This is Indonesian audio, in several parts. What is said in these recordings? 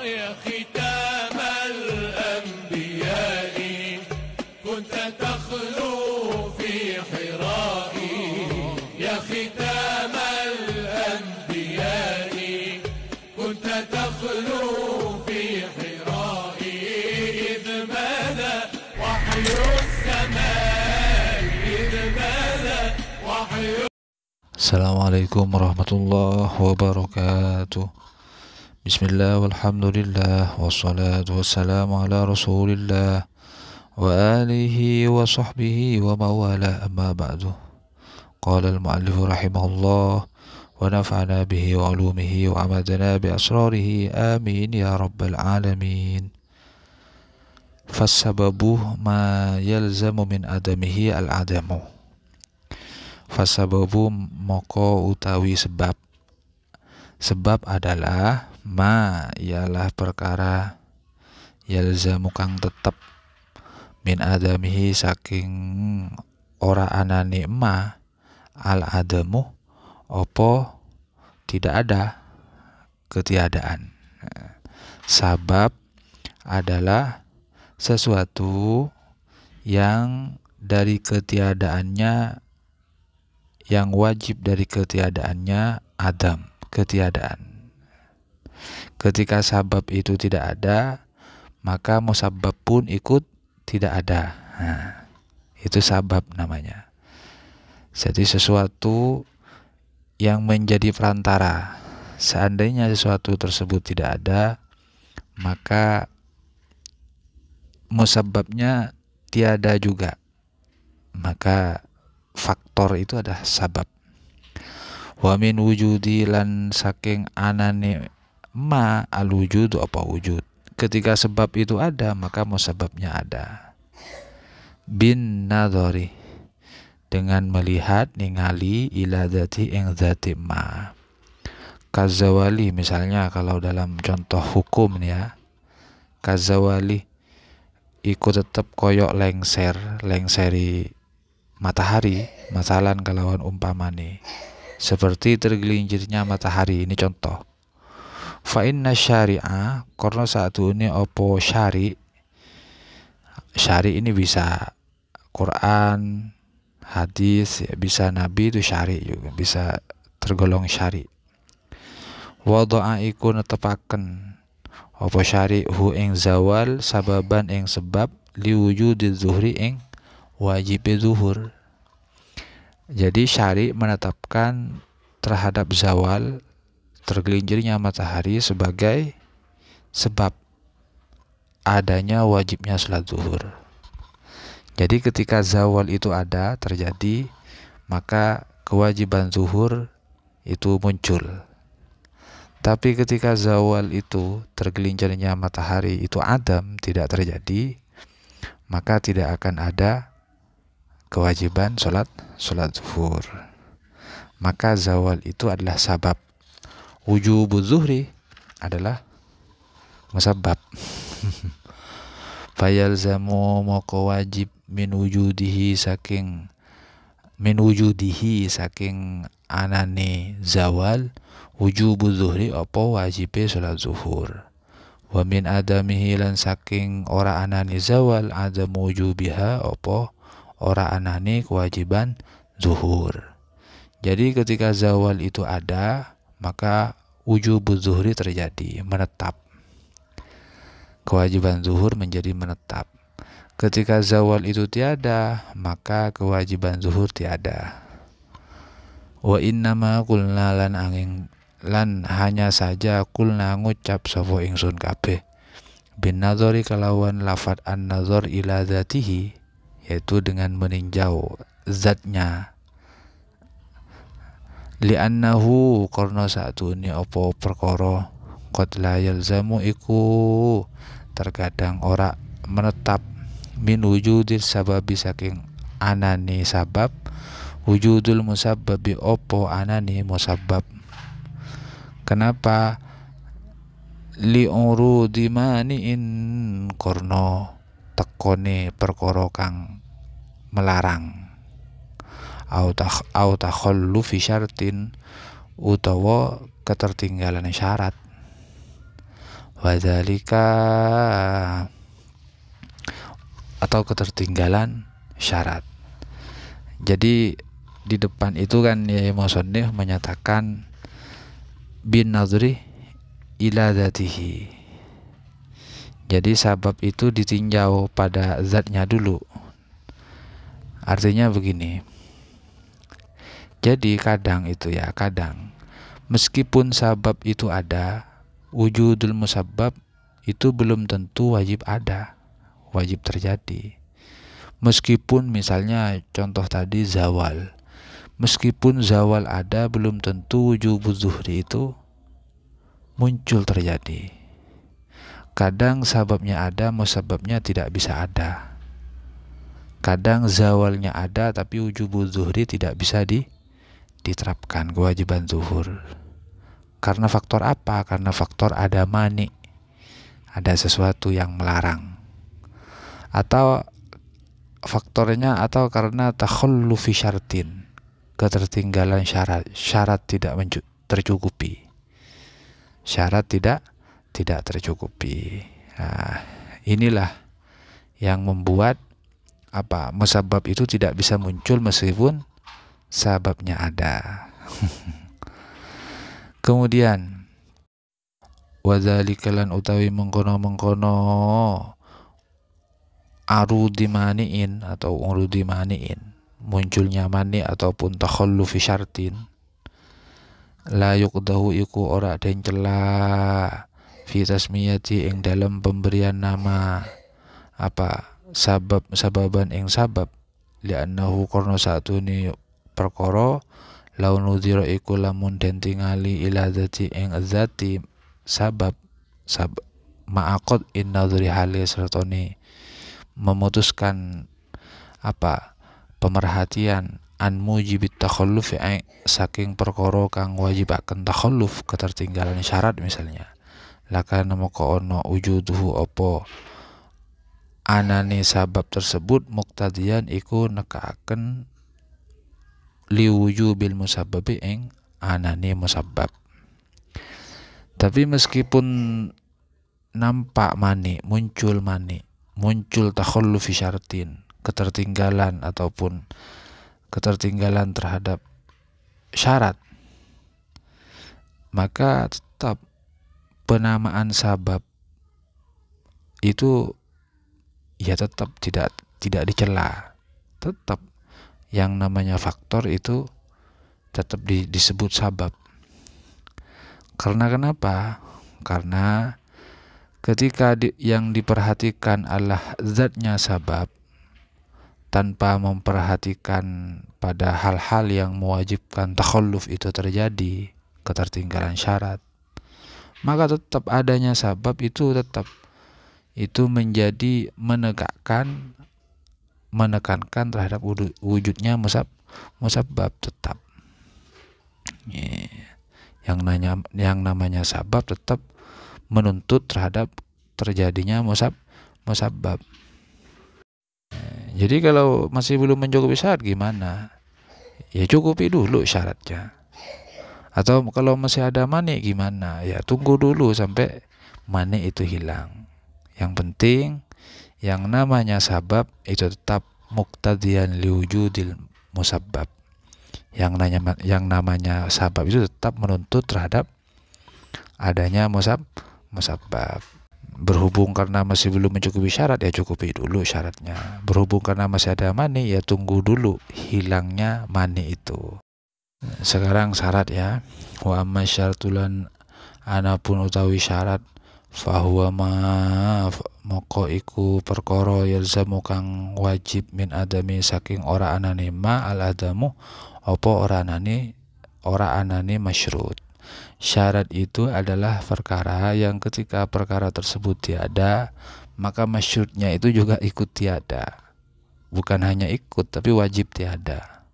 يا ختام الأنبياء كنت تخلو في حرائي يا ختام الأنبياء كنت تخلو في حرائي إذ ماذا وحي السماء إذ ماذا وحي. Assalamualaikum warahmatullahi wabarakatuh. Bismillah walhamdulillah wassalatu wassalamu ala rasulillah wa alihi wa sahbihi wa mawala amma ba'du. Qala al-mu'allifu rahimahullah wa nafa'ana bihi wa ulumihi wa amadana bi asrarihi amin ya rabbal alamin. Fassababu ma yalzamu min adamihi al-adamu. Fasababu moko utawi sebab. Sebab adalah ma ialah perkara yalzamu kang tetep min adamihi saking ora anane ma al adamu opo tidak ada, ketiadaan. Sabab adalah sesuatu yang dari ketiadaannya, yang wajib dari ketiadaannya adam, ketiadaan. Ketika sabab itu tidak ada, maka musabbab pun ikut tidak ada. Nah, itu sabab namanya. Jadi sesuatu yang menjadi perantara. Seandainya sesuatu tersebut tidak ada, maka musabbabnya tiada juga. Maka faktor itu adalah sabab. Wa min wujudi lan saking anane ma al wujud apa wujud. Ketika sebab itu ada, maka musababnya ada. Bin nadhari, dengan melihat ningali ila dzati ing dzati ma. Kazawali misalnya kalau dalam contoh hukum ya. Kazawali iku tetep koyok lengseri matahari, masalan kalawan umpamane seperti tergelincirnya matahari, ini contoh. Fa inna syari'a, karena satu ini opo syari ini bisa Quran, hadis, bisa nabi, itu syari juga, bisa tergolong syari. Wada'a iku netepaken opo syari hu ing zawal sababan ing sebab liwujudi zuhri ing wajib zuhur. Jadi syari menetapkan terhadap zawal, tergelincirnya matahari sebagai sebab adanya wajibnya salat zuhur. Jadi ketika zawal itu ada, terjadi, maka kewajiban zuhur itu muncul. Tapi ketika zawal itu, tergelincirnya matahari itu adam, tidak terjadi, maka tidak akan ada kewajiban sholat zuhur. Maka zawal itu adalah sabab. Wujubu zuhri adalah musabbab. Fayalzamu moko wajib min wujudihi saking anane zawal wujubu zuhri apa wajibe sholat zuhur. Wa min adamihi lan saking ora anane zawal adamu wujubiha apa ora anane kewajiban zuhur. Jadi ketika zawal itu ada, maka wujub zuhri terjadi, menetap. Kewajiban zuhur menjadi menetap. Ketika zawal itu tiada, maka kewajiban zuhur tiada. Wa innama qulna lan hanya saja qulna ngucap sapa ingsun kabeh bin nadhari kalawan lafad an-nadhar ila dzatihi, yaitu dengan meninjau zatnya. Li'annahu karena satu ini apa perkara qad la yalzamu iku terkadang ora menetap min wujudil sababi saking anane sabab wujudul musabbabi apa anane musabbab. Kenapa? Li'urudi mani'in karena tekone perkara kang melarang au takhallufi syartin utawa ketertinggalan syarat. Wadzalika, atau ketertinggalan syarat. Jadi di depan itu kan ya musannif menyatakan bin nadri ila dzatihi. Jadi sabab itu ditinjau pada zatnya dulu. Artinya begini. Jadi kadang meskipun sabab itu ada, wujudul musabbab itu belum tentu wajib ada, wajib terjadi. Meskipun misalnya contoh tadi zawal, meskipun zawal ada, belum tentu wujubuz zuhri itu muncul terjadi. Kadang sababnya ada, musabbabnya tidak bisa ada. Kadang zawalnya ada tapi wujubuz zuhri tidak bisa diterapkan kewajiban zuhur. Karena faktor apa? Karena faktor ada mani, ada sesuatu yang melarang. Atau faktornya atau karena takhallufi syartin, ketertinggalan syarat tidak tercukupi. Syarat tidak tercukupi. Nah, inilah yang membuat musabbab itu tidak bisa muncul meskipun sababnya ada. Kemudian wadzalika lan utawi mengkono-mengkono arudi maniin atau urudi maniin, munculnya mani ataupun takhallufi syartin, la yuqdahu iku ora den cela fi tasmiyati ing dalam pemberian nama sababan ing sabab, li'annahu karena satune perkara laun udhira iku lamun den tingali ila dzati ing dzati sabab ma'aqad in nadhri hali sertone memutuskan pemerhatian an mujibit takhalluf saking perkara kang wajib akan takhalluf, ketertinggalan syarat misalnya, lakana moko ono wujuduhu apa anane sabab tersebut muqtadiyan iku nekaaken liwujubil musabbabi ing anane musabbab. Tapi meskipun nampak muncul takhallufi syartin, ketertinggalan ataupun ketertinggalan terhadap syarat, maka tetap penamaan sabab itu ya tetap tidak dicela. Tetap yang namanya faktor itu tetap disebut sabab. Karena kenapa? Karena ketika yang diperhatikan adalah zatnya sabab tanpa memperhatikan pada hal-hal yang mewajibkan takhalluf itu terjadi, ketertinggalan syarat, maka tetap adanya sabab itu menjadi menekankan terhadap wujudnya musabbab tetap. Yang namanya sabab tetap menuntut terhadap terjadinya musabbab. Jadi kalau masih belum mencukupi syarat gimana? Ya cukupi dulu syaratnya. Atau kalau masih ada mani gimana? Ya tunggu dulu sampai mani itu hilang. Yang penting yang namanya sabab itu tetap muqtadiyan liwujudil musabbab. Yang namanya sabab itu tetap menuntut terhadap adanya musabbab. Berhubung karena masih belum mencukupi syarat, ya cukupi dulu syaratnya. Berhubung karena masih ada mani, ya tunggu dulu hilangnya mani itu. Sekarang syarat ya. Wa amma syartulan anapun utawi syarat fahuwa moko iku perkara yalzamu kang wajib min adami saking ora anane ma al adamu apa ora anane masyrut. Syarat itu adalah perkara yang ketika perkara tersebut tiada, maka masyrutnya itu juga ikut tiada. Bukan hanya ikut, tapi wajib tiada.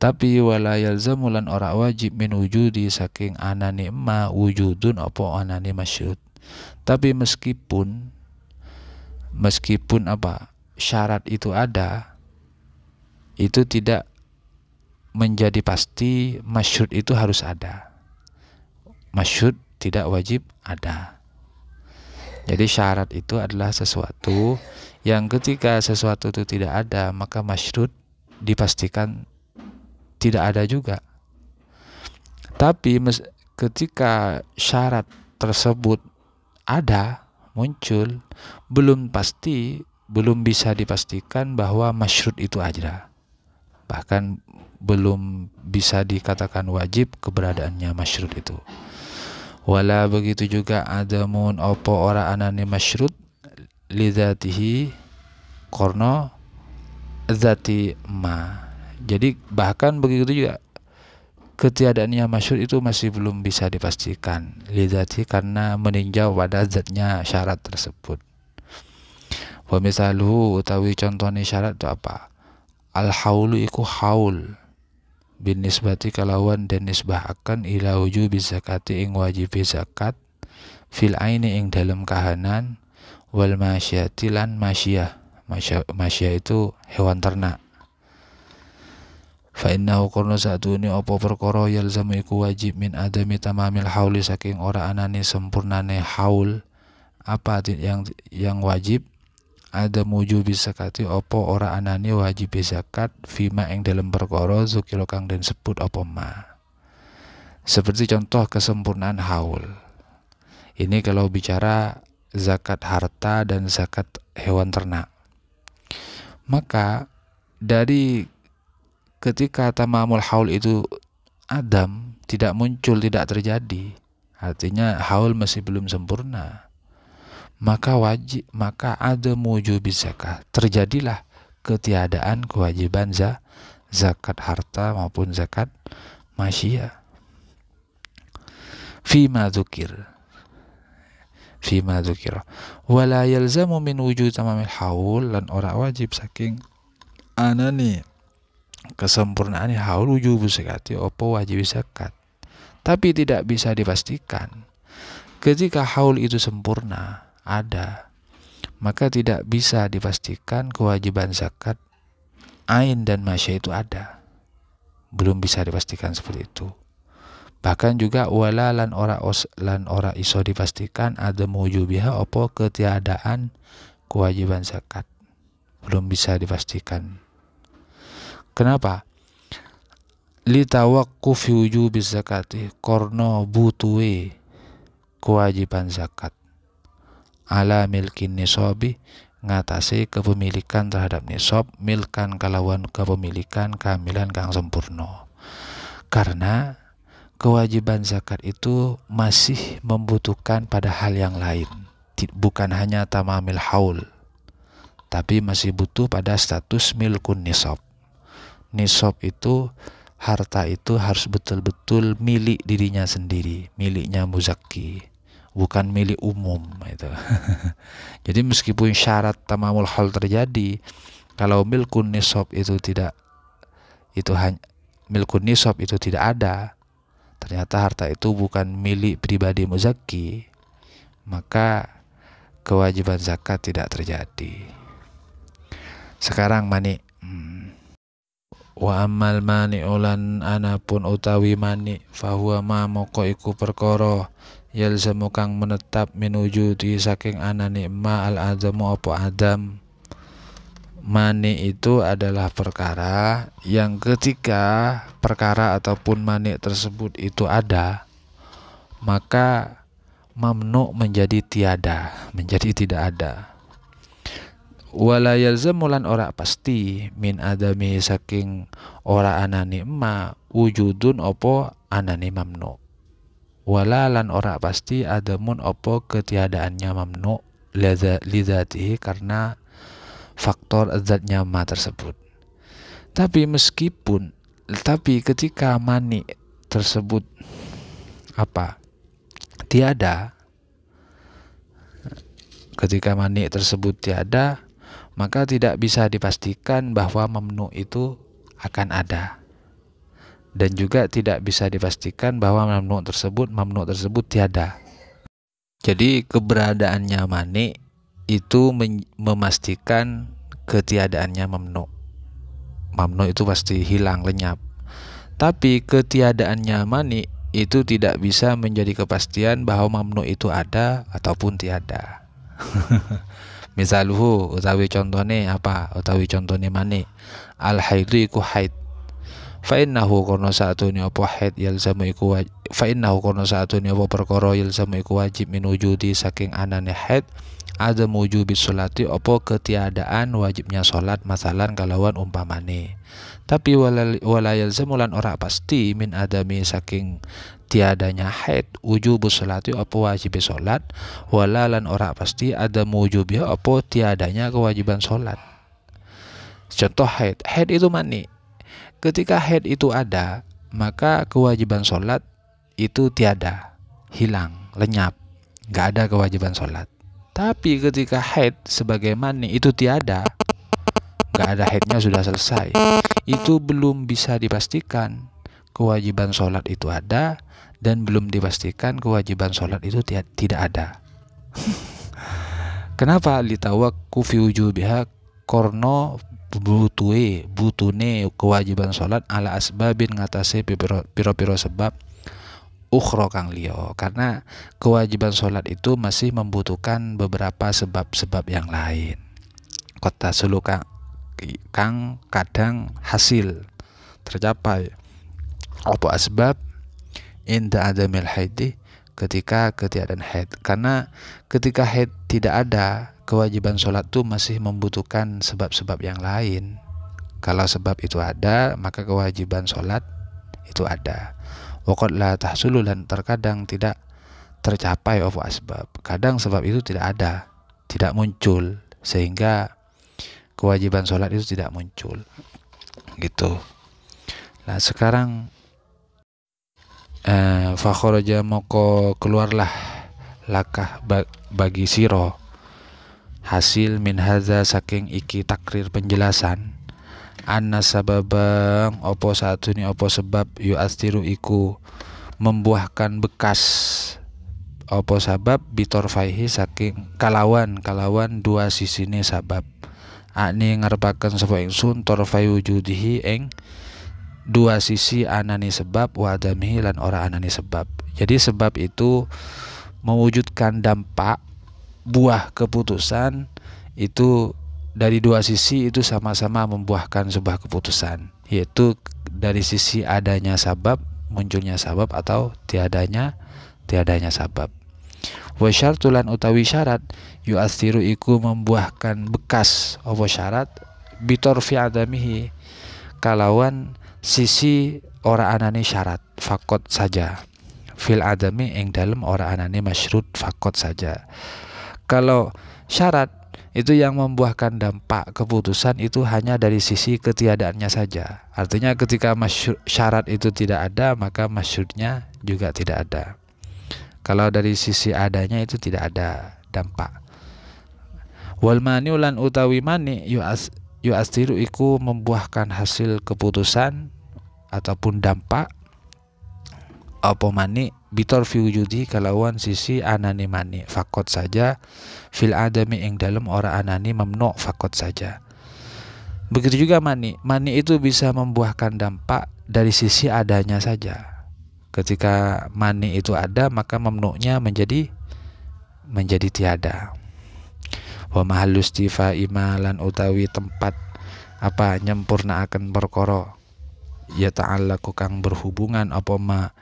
Tapi wala yalzamu lan ora wajib min wujudi saking anane ma wujudun apa anane masyrut. Tapi meskipun syarat itu ada, itu tidak menjadi pasti masyrut itu harus ada. Masyrut tidak wajib ada. Jadi syarat itu adalah sesuatu yang ketika sesuatu itu tidak ada, maka masyrut dipastikan tidak ada juga. Tapi ketika syarat tersebut ada, muncul, belum bisa dipastikan bahwa masyrut itu ada. Bahkan belum bisa dikatakan wajib keberadaannya masyrut itu. Wala begitu juga adamun opo ora anane masyrut lidzatihi korno zati ma. Jadi bahkan begitu juga ketiadaannya masyrut itu masih belum bisa dipastikan lidzati karena meninjau pada zatnya syarat tersebut. Wa misaluhu utawi contohnya syarat itu apa? Al haulu iku haul bin nisbati kalawan dan nisbah akan ila wujubi zakati ing wajib zakat fil aini ing dalam kahanan wal masyati lan masyiyah. Masyiyah itu hewan ternak. Fa innahu qarna satune apa perkara yalzamu iku wajib min adami tamamil hauli saking ora anane sempurnane haul. Apa yang wajib? Ada wujubi zakati opo ora anani wajib zakat fima ing dalam perkara zukira kang den sebut opo ma. Seperti contoh kesempurnaan haul. Ini kalau bicara zakat harta dan zakat hewan ternak. Maka dari ketika tamamul haul itu adam, tidak muncul, tidak terjadi, artinya haul masih belum sempurna. Maka ada wujubi zakat, terjadilah ketiadaan kewajiban zakat harta maupun zakat masyiyah. Fima dzukira wala yalzamu min wujud tamamil haul lan ora wajib saking anani kesempurnaan haul wujubu zakati opo wajib zakat. Tapi tidak bisa dipastikan ketika haul itu sempurna ada, maka tidak bisa dipastikan kewajiban zakat ain dan masya itu ada. Belum bisa dipastikan seperti itu. Bahkan juga wala lan ora iso dipastikan ada wujubiha opo ketiadaan kewajiban zakat. Belum bisa dipastikan. Kenapa? Li tawaqqufi wujubi zakati korno butuwe kewajiban zakat ala milkin nisobi ngatasi kepemilikan terhadap nisob milkan kalawan kepemilikan kamilan kang sempurna. Karena kewajiban zakat itu masih membutuhkan pada hal yang lain, bukan hanya tamamil haul, tapi masih butuh pada status milkun nisob. Nisob itu harta itu harus betul-betul milik dirinya sendiri, miliknya muzakki, bukan milik umum itu. Jadi meskipun syarat tamamul haul terjadi, kalau milkun nisab itu tidak, milkun nisab itu tidak ada, ternyata harta itu bukan milik pribadi muzakki, maka kewajiban zakat tidak terjadi. Sekarang mani. Wa amal mani ulan anapun utawi mani fahuwa ma moko iku perkara yalzamu kang menetap minujudi saking anani ma al adamu apa adam. Mani itu adalah perkara yang ketika perkara ataupun mani tersebut itu ada, maka mamnu menjadi tiada, menjadi tidak ada. Wala yalzamu lan ora pasti min adami saking ora anani ma wujudun opo anani mamnu. Wala lan ora pasti adamun opo ketiadaannya mamnu lidzatihi karena faktor zatnya ma tersebut. Tapi ketika mani tersebut tiada, ketika mani tersebut tiada, maka tidak bisa dipastikan bahwa mamnu itu akan ada, dan juga tidak bisa dipastikan bahwa mamnu tersebut tiada. Jadi keberadaannya mani itu memastikan ketiadaannya mamnu. Mamnu itu pasti hilang, lenyap. Tapi ketiadaannya mani itu tidak bisa menjadi kepastian bahwa mamnu itu ada ataupun tiada. Misaluhu utawi contone apa? Utawi contone mani al haidu iku haid. Fa innahu kono satune apa haid yalzamu iku fa innahu kono satune apa perkara yalzamu iku wajib min wujudi saking anane haid ada wujubi sholati apa ketiadaan wajibnya salat masalan kalawan umpamane. Tapi wala yalzamu lan ora pasti min adami saking tiadanya haid wujubus sholati apa wajib salat wala lan ora pasti ada wujubi apa tiadanya kewajiban salat. Contoh haid itu mani. Ketika haid itu ada, maka kewajiban salat itu tiada, hilang, lenyap, nggak ada kewajiban salat. Tapi ketika haid sebagai mani itu tiada, nggak ada haidnya sudah selesai, itu belum bisa dipastikan kewajiban sholat itu ada dan belum dipastikan kewajiban sholat itu tidak ada. Kenapa? Litawakku fi wujubiha korno butune kewajiban sholat ala asbabin ngatasi piro-piro sebab ukhro kang liyo, karena kewajiban sholat itu masih membutuhkan beberapa sebab-sebab yang lain. Kota sulu kang kadang hasil tercapai apa asbab inda adamil haidi ketika ketiadaan haid, karena ketika haid tidak ada kewajiban sholat itu masih membutuhkan sebab-sebab yang lain. Kalau sebab itu ada maka kewajiban sholat itu ada. Waqad la tahsulu dan terkadang tidak tercapai apa asbab. Kadang sebab itu tidak ada, tidak muncul sehingga kewajiban sholat itu tidak muncul. Gitu. Nah sekarang fakharaja moko keluarlah lakah bagi siro hasil min hadza saking iki takrir penjelasan anna sababang opo satune opo sebab yu'athiru iku membuahkan bekas opo sabab bitorfaihi saking kalawan dua sisine sabab ani ngarepaken sapa ingsun torfai wujudihi ing dua sisi anani sebab wa adamihi lan ora anani sebab. Jadi sebab itu mewujudkan dampak buah keputusan itu dari dua sisi itu sama-sama membuahkan sebuah keputusan, yaitu dari sisi adanya sabab, munculnya sabab atau tiadanya sabab. Wa syartulan utawi syarat yu'athiru iku membuahkan bekas apa syarat bitorfi adamihi kalawan sisi ora anane syarat fakot saja fil adami ing dalem ora anane masyrut fakot saja. Kalau syarat itu yang membuahkan dampak keputusan itu hanya dari sisi ketiadaannya saja. Artinya ketika syarat itu tidak ada maka masyrutnya juga tidak ada. Kalau dari sisi adanya itu tidak ada dampak. Wal mani'u lan utawi mani yu'athiru iku membuahkan hasil keputusan ataupun dampak apa mani bitor fi wujudi kalawan sisi anani mani fakot saja fil adami ing dalem ora anani mamnu fakot saja. Begitu juga mani itu bisa membuahkan dampak dari sisi adanya saja. Ketika mani itu ada maka mamnu'nya menjadi tiada. Wa mahallus tifa imalan utawi tempat apa nyempurna akan perkara ya ta'ala kang berhubungan apa ma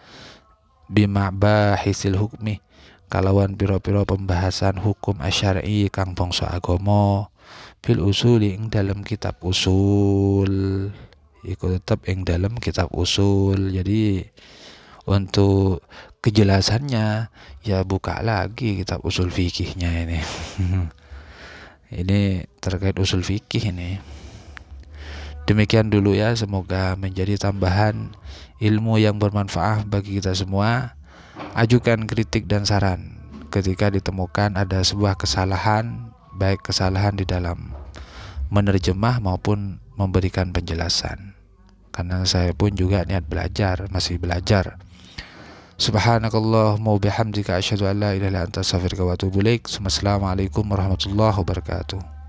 bima bahisil hukmi kalawan piro-piro pembahasan hukum asyari kang bangsa agama fil usuli ing dalam kitab usul iku tetap ing dalam kitab usul. Jadi untuk kejelasannya ya buka lagi kitab usul fikihnya ini. Ini terkait usul fikih ini. Demikian dulu ya, semoga menjadi tambahan ilmu yang bermanfaat bagi kita semua. Ajukan kritik dan saran ketika ditemukan ada sebuah kesalahan, baik kesalahan di dalam menerjemah maupun memberikan penjelasan. Karena saya pun juga niat belajar, masih belajar. Subhanakallahumma wa bihamdika asyhadu an la ilaha illa anta astaghfiruka wa atubu ilaik. Assalamualaikum warahmatullahi wabarakatuh.